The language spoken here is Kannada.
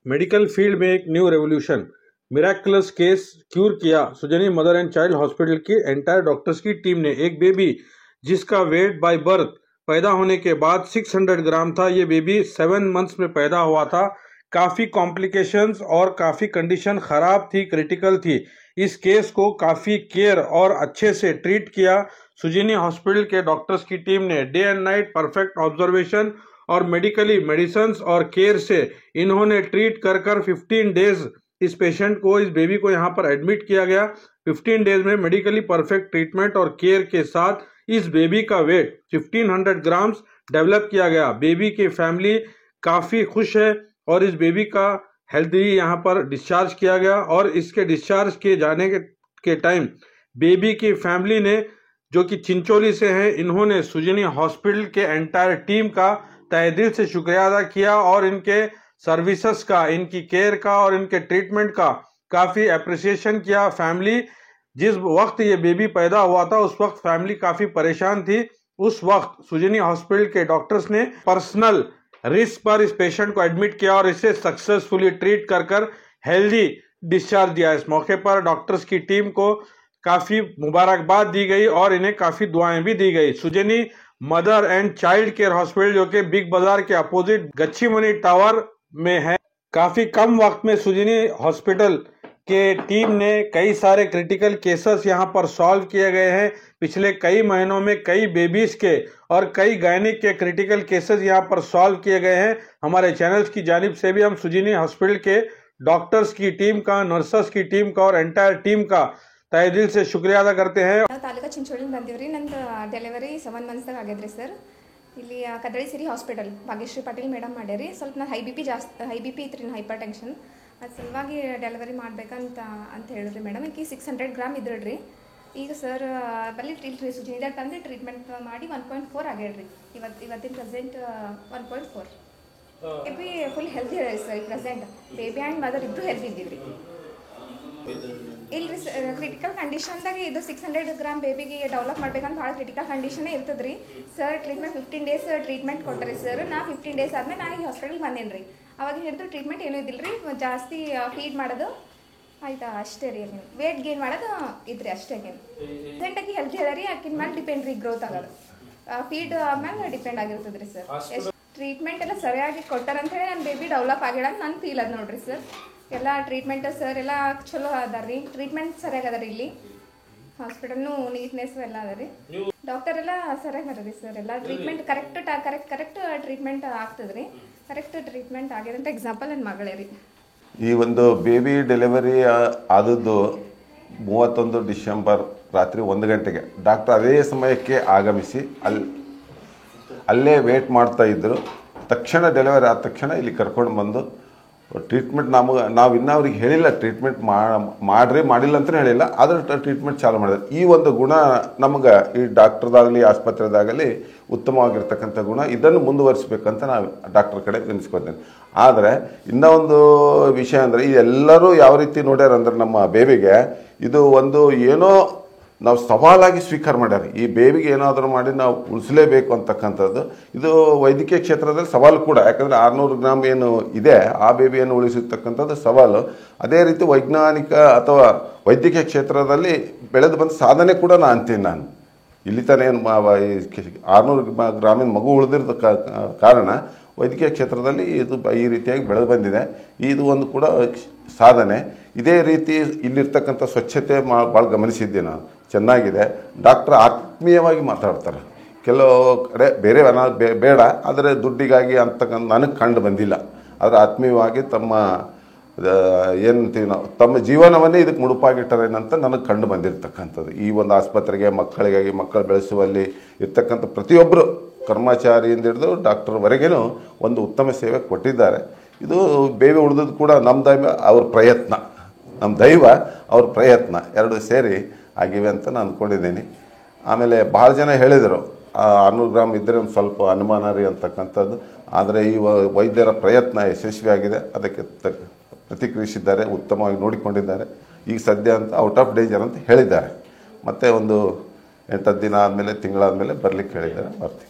मेडिकल फील्ड में एक new revolution, miraculous case cure किया। Sujani mother and child hospital की एंटायर डॉक्टर्स की टीम ने एक बेबी जिसका वेट बाय बर्थ पैदा होने के बाद 600 ग्राम था, ये बेबी 7 मंथ्स में पैदा हुआ था। काफ़ी कॉम्प्लिकेशंस और काफ़ी कंडीशन ख़राब थी, क्रिटिकल थी। इस केस को काफ़ी केयर और अच्छे से ट्रीट किया सुजनी हॉस्पिटल के डॉक्टर्स की टीम ने। Day and night perfect observation और मेडिकली मेडिसिन और केयर से इन्होंने ट्रीट कर 15 डेज इस पेशेंट को, इस बेबी को यहाँ पर एडमिट किया गया। 15 डेज में मेडिकली परफेक्ट ट्रीटमेंट और केयर के साथ इस बेबी का वेट 1500 ग्राम्स डेवलप किया गया। बेबी की फैमिली काफ़ी खुश है और इस बेबी का हेल्दी यहाँ पर डिस्चार्ज किया गया। और इसके डिस्चार्ज किए जाने के टाइम बेबी की फैमिली ने, जो कि चिंचोली से हैं, इन्होंने सुजनी हॉस्पिटल के एंटायर टीम का तहे दिल से शुक्रिया अदा किया और इनके सर्विसेज का, इनकी केयर का और इनके ट्रीटमेंट का काफ़ी अप्रिसिएशन किया। फैमिली, जिस वक्त ये बेबी पैदा हुआ था उस वक्त फैमिली काफ़ी परेशान थी। उस वक्त सुजनी हॉस्पिटल के डॉक्टर्स ने पर्सनल रिस्क पर इस पेशेंट को एडमिट किया और इसे सक्सेसफुली ट्रीट कर हेल्दी डिस्चार्ज दिया। इस मौके पर डॉक्टर्स की टीम को काफ़ी मुबारकबाद दी गई और इन्हें काफ़ी दुआएं भी दी गई। Sujani mother and child care hospital, जो कि बिग बाजार के अपोजिट गच्छीमनी टावर में है, काफ़ी कम वक्त में सुजनी हॉस्पिटल के टीम ने कई सारे क्रिटिकल केसेस यहाँ पर सॉल्व किए गए हैं। पिछले कई महीनों में कई बेबीज के और कई गायनिक के क्रिटिकल केसेस यहाँ पर सॉल्व किए गए हैं। हमारे चैनल्स की जानिब से भी हम सुजनी हॉस्पिटल के डॉक्टर्स की टीम का, नर्सेस की टीम का और एंटायर टीम का तहे दिल से शुक्रिया अदा करते हैं। तालूका चिंचोಳಿಂದ ಬಂದಿವ್ರಿ। ನಂದು ಡೆಲಿವರಿ 7 ಮಂತ್ಸ್ದಾಗ ಆಗೈತ್ರಿ ಸರ್। ಇಲ್ಲಿ ಕದಳಿ ಸಿರಿ ಹಾಸ್ಪಿಟಲ್ ಭಾಗ್ಯಶ್ರೀ ಪಾಟೀಲ್ ಮೇಡಮ್ ಮಾಡ್ಯಾರಿ। ಸ್ವಲ್ಪ ನಾನು ಹೈ ಬಿ ಪಿ ಇತ್ತು ರೀ, ಹೈಪರ್ ಟೆನ್ಷನ್, ಅದು ಸಲುವಾಗಿ ಡೆಲಿವರಿ ಮಾಡ್ಬೇಕಂತ ಹೇಳಿದ್ರಿ ಮೇಡಮ್. ಈಗ 600 ಗ್ರಾಮ್ ಇದ್ರಿ. ಈಗ ಸರ್ ಬಲ್ಲಿ ಇಲ್ರಿ ಸುಜನಿದಾಗ ತಂದು ಟ್ರೀಟ್ಮೆಂಟ್ ಮಾಡಿ 1.4 ಆಗ್ಯಾಡ್ರಿ. ಇವತ್ತಿನ ಪ್ರೆಸೆಂಟ್ 1.4. ಬೇಬಿ ಫುಲ್ ಹೆಲ್ದಿ ಇದೆ sir. Present baby and mother ಇಬ್ಬರು ಹೆಲ್ದಿ ಇದ್ದೀವಿ. ಇಲ್ರಿ ಸರ್, ಕ್ರಿಟಿಕಲ್ ಕಂಡೀಷನ್ದಾಗ ಇದು 600 ಗ್ರಾಮ್ ಬೇಬಿಗೆ ಡೆವಲಪ್ ಮಾಡ್ಬೇಕಂತ ಭಾಳ ಕ್ರಿಟಿಕಲ್ ಕಂಡೀಷನೇ ಇರ್ತದೆ ರೀ ಸರ್. ಟ್ರೀಟ್ಮೆಂಟ್ 15 ಡೇಸ್ ಟ್ರೀಟ್ಮೆಂಟ್ ಕೊಟ್ಟರಿ ಸರ್. ನಾ 15 ಡೇಸ್ ಆದಮೇಲೆ ನಾ ಈ ಹಾಸ್ಪಿಟಲ್ಗೆ ಬಂದೇನಿ ರೀ. ಅವಾಗ ಹಿಡಿದು ಟ್ರೀಟ್ಮೆಂಟ್ ಏನೂ ಇದ್ದಿಲ್ಲ ರೀ. ಜಾಸ್ತಿ ಫೀಡ್ ಮಾಡೋದು ಆಯ್ತಾ, ಅಷ್ಟೇ ರೀ. ನೀವು ವೇಟ್ ಗೇನ್ ಮಾಡೋದು ಇದ್ರಿ ಅಷ್ಟೇ. ಗೇನ್ ಪ್ರೆಸೆಂಟಾಗಿ ಹೆಲ್ದಿ ಅದ ರೀ. ಆಕಿನ ಮೇಲೆ ಡಿಪೆಂಡ್ ರೀ ಗ್ರೋತ್ ಆಗೋದು. ಫೀಡ್ ಮೇಲೆ ಡಿಪೆಂಡ್ ಆಗಿರ್ತದೆ ರೀ ಸರ್. ಎಷ್ಟು ಟ್ರೀಟ್ಮೆಂಟ್ ಎಲ್ಲ ಸರಿಯಾಗಿ ಕೊಟ್ಟಾರಂತ ಹೇಳಿ ನನ್ನ ಬೇಬಿ ಡೆವಲಪ್ ಆಗ್ಯಾಡ ಅಂತ ನಾನು ಫೀಲ್ ಅದ ನೋಡ್ರಿ ಸರ್. ಎಲ್ಲ ಟ್ರೀಟ್ಮೆಂಟ್ ಸರ್ ಎಲ್ಲ ಚಲೋ ಅದ ರೀ. ಟ್ರೀಟ್ಮೆಂಟ್ ಸರಿಯಾಗಿ ಅದ ರೀ. ಇಲ್ಲಿ ಹಾಸ್ಪಿಟಲ್ನು ನೀಟ್ನೆಸ್ ಎಲ್ಲ ಅದ ರೀ. ಡಾಕ್ಟರ್ ಎಲ್ಲ ಸರಿಯಾಗಿ ಅದ ರೀ ಸರ್. ಎಲ್ಲ ಟ್ರೀಟ್ಮೆಂಟ್ ಕರೆಕ್ಟ್ ಟ್ರೀಟ್ಮೆಂಟ್ ಆಗ್ತದೆ ರೀ. ಕರೆಕ್ಟ್ ಟ್ರೀಟ್ಮೆಂಟ್ ಆಗಿದೆ ಅಂತ ಎಕ್ಸಾಂಪಲ್ ನನ್ನ ಮಗಳೇ ರೀ. ಈ ಒಂದು ಬೇಬಿ ಡೆಲಿವರಿ ಆದದ್ದು 31 ಡಿಸೆಂಬರ್ ರಾತ್ರಿ 1 ಗಂಟೆಗೆ ಡಾಕ್ಟರ್ ಅದೇ ಸಮಯಕ್ಕೆ ಆಗಮಿಸಿ ಅಲ್ಲೇ ವೇಟ್ ಮಾಡ್ತಾ ಇದ್ದರು. ತಕ್ಷಣ ಡೆಲಿವರಿ ಆದ ತಕ್ಷಣ ಇಲ್ಲಿ ಕರ್ಕೊಂಡು ಬಂದು ಟ್ರೀಟ್ಮೆಂಟ್ ನಾವು ಇನ್ನೂ ಅವ್ರಿಗೆ ಹೇಳಿಲ್ಲ, ಟ್ರೀಟ್ಮೆಂಟ್ ಮಾಡಿಲ್ಲ ಅಂತಲೇ ಹೇಳಿಲ್ಲ, ಆದರೆ ಟ್ರೀಟ್ಮೆಂಟ್ ಚಾಲು ಮಾಡಿದ್ರು. ಈ ಒಂದು ಗುಣ ನಮಗೆ ಈ ಡಾಕ್ಟ್ರದಾಗಲಿ ಆಸ್ಪತ್ರೆದಾಗಲಿ ಉತ್ತಮವಾಗಿರ್ತಕ್ಕಂಥ ಗುಣ, ಇದನ್ನು ಮುಂದುವರಿಸಬೇಕಂತ ನಾವು ಡಾಕ್ಟರ್ ಕಡೆ ವಿನಿಸ್ಕೊತೇನೆ. ಆದರೆ ಇನ್ನೂ ಒಂದು ವಿಷಯ ಅಂದರೆ, ಎಲ್ಲರೂ ಯಾವ ರೀತಿ ನೋಡ್ಯಾರ ಅಂದ್ರೆ ನಮ್ಮ ಬೇಬಿಗೆ ಇದು ಒಂದು ಏನೋ ನಾವು ಸವಾಲಾಗಿ ಸ್ವೀಕಾರ ಮಾಡ್ಯಾರ. ಈ ಬೇಬಿಗೆ ಏನಾದರೂ ಮಾಡಿ ನಾವು ಉಳಿಸಲೇಬೇಕು ಅಂತಕ್ಕಂಥದ್ದು ಇದು ವೈದ್ಯಕೀಯ ಕ್ಷೇತ್ರದಲ್ಲಿ ಸವಾಲು ಕೂಡ. ಯಾಕಂದರೆ 600 ಗ್ರಾಮ್ ಏನು ಇದೆ ಆ ಬೇಬಿಯನ್ನು ಉಳಿಸಿರ್ತಕ್ಕಂಥದ್ದು ಸವಾಲು. ಅದೇ ರೀತಿ ವೈಜ್ಞಾನಿಕ ಅಥವಾ ವೈದ್ಯಕೀಯ ಕ್ಷೇತ್ರದಲ್ಲಿ ಬೆಳೆದು ಬಂದ ಸಾಧನೆ ಕೂಡ ಅಂತೀನಿ ನಾನು. ಇಲ್ಲಿ ತಾನೇ 600 ಗ್ರಾಮಿನ ಮಗು ಉಳಿದಿರೋ ಕಾರಣ ವೈದ್ಯಕೀಯ ಕ್ಷೇತ್ರದಲ್ಲಿ ಇದು ಈ ರೀತಿಯಾಗಿ ಬೆಳೆದು ಬಂದಿದೆ. ಇದು ಒಂದು ಕೂಡ ಸಾಧನೆ. ಇದೇ ರೀತಿ ಇಲ್ಲಿರ್ತಕ್ಕಂಥ ಸ್ವಚ್ಛತೆ ಭಾಳ ಗಮನಿಸಿದ್ದೆ ನಾನು. ಚೆನ್ನಾಗಿದೆ. ಡಾಕ್ಟರ್ ಆತ್ಮೀಯವಾಗಿ ಮಾತಾಡ್ತಾರೆ. ಕೆಲವು ಕಡೆ ಬೇರೆ ಬೇಡ, ಆದರೆ ದುಡ್ಡಿಗಾಗಿ ಅಂತಕ್ಕಂಥ ನನಗೆ ಕಂಡು ಬಂದಿಲ್ಲ. ಆದರೆ ಆತ್ಮೀಯವಾಗಿ ಏನಂತೀವಿ ನಾವು, ತಮ್ಮ ಜೀವನವನ್ನೇ ಇದಕ್ಕೆ ಮುಡುಪಾಗಿಟ್ಟಾರೇನಂತ ನನಗೆ ಕಂಡು ಬಂದಿರತಕ್ಕಂಥದ್ದು. ಈ ಒಂದು ಆಸ್ಪತ್ರೆಗೆ ಮಕ್ಕಳಿಗಾಗಿ, ಮಕ್ಕಳು ಬೆಳೆಸುವಲ್ಲಿ ಇರ್ತಕ್ಕಂಥ ಪ್ರತಿಯೊಬ್ಬರು ಕರ್ಮಚಾರಿಯಿಂದ ಹಿಡಿದು ಡಾಕ್ಟರ್ವರೆಗೂ ಒಂದು ಉತ್ತಮ ಸೇವೆ ಕೊಟ್ಟಿದ್ದಾರೆ. ಇದು ಬೇಬಿ ಉಳಿದದ್ದು ಕೂಡ ನಮ್ಮ ದೈವ ಅವ್ರ ಪ್ರಯತ್ನ, ನಮ್ಮ ದೈವ ಅವ್ರ ಪ್ರಯತ್ನ ಎರಡು ಸೇರಿ ಆಗಿವೆ ಅಂತ ನಾನು ಅಂದ್ಕೊಂಡಿದ್ದೀನಿ. ಆಮೇಲೆ ಭಾಳ ಜನ ಹೇಳಿದರು 600 ಗ್ರಾಮ್ ಇದ್ದರೆ ಒಂದು ಸ್ವಲ್ಪ ಅನುಮಾನ ರೀ ಅಂತಕ್ಕಂಥದ್ದು. ಆದರೆ ಈ ವೈದ್ಯರ ಪ್ರಯತ್ನ ಯಶಸ್ವಿಯಾಗಿದೆ. ಅದಕ್ಕೆ ಪ್ರತಿಕ್ರಿಯಿಸಿದ್ದಾರೆ, ಉತ್ತಮವಾಗಿ ನೋಡಿಕೊಂಡಿದ್ದಾರೆ. ಈಗ ಸದ್ಯ ಅಂತ ಔಟ್ ಆಫ್ ಡೇಂಜರ್ ಅಂತ ಹೇಳಿದ್ದಾರೆ. ಮತ್ತು ಒಂದು 8 ದಿನ ಆದಮೇಲೆ, ತಿಂಗಳಾದಮೇಲೆ ಬರಲಿಕ್ಕೆ ಹೇಳಿದ್ದಾರೆ. ಬರ್ತೀವಿ.